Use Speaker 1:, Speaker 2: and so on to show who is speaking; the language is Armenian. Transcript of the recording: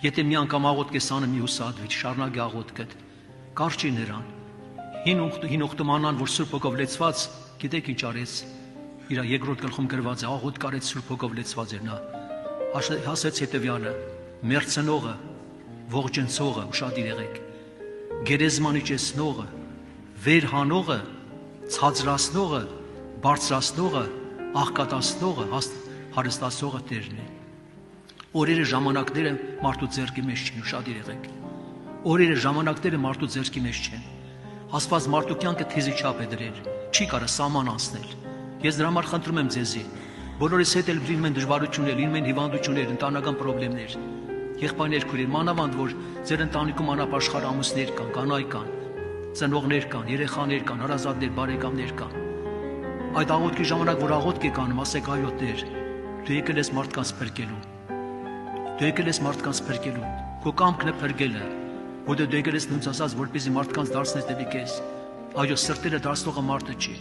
Speaker 1: Եթե մի անգամ աղոթք ես անում մի հուսադվի, շարունակի աղոթքդ, կարճի նրան։ Հին Օգտոմանան, որ Սուրբ Հոգով լեցված, գիտեք ինչ արեց։ Իր երկրորդ գլխում գրված է, աղոթք արեց Սուրբ Հոգով լեցված էր նա։ Ասեց հետևյալը. մերձնողը, ողջնցողը, ուշադիր եղեք, գերեզմանիչեցնողը, վերհանողը, ցածրացնողը, բարձրացնողը, աղքատացնողը, հարստացողը Տերն է։ Օրերը ժամանակները մարդու ձեռքի մեջ չեն, ուշադիր եղեք։ Օրերը ժամանակները մարդու ձեռքի մեջ չեն։ Աստված մարդու կյանքը թեզի չափ է դրել, չի կարող սահման անցնել։ Ես դրա համար խնդրում եմ ձեզի, բոլորիս հետ էլ լինում են դժվարություններ, լինում են հիվանդություններ, ընտանեկան խնդիրներ, եղբայրներ, քույրեր, մանավանդ որ ձեր ընտանիքում անապաշխար ամուսներ կան, կանայք կան, ծնողներ կան, երեխաներ կան, հարազատներ, բարեկամներ կան։ Այդ աղոթքի ժամանակ, որ աղոթք եք անում, ասեք այո Տեր, դու եկել ես մարդկանց փրկելու։ Դու եկել ես մարդկանց փրկելու։ Քո կամքն է փրկելը, որտեղ դու եկել ես նույնց ասած, որպեսզի մարդկանց դարձնես դեպի քեզ։ Այո, սրտերը դարձնողը մարդը չի։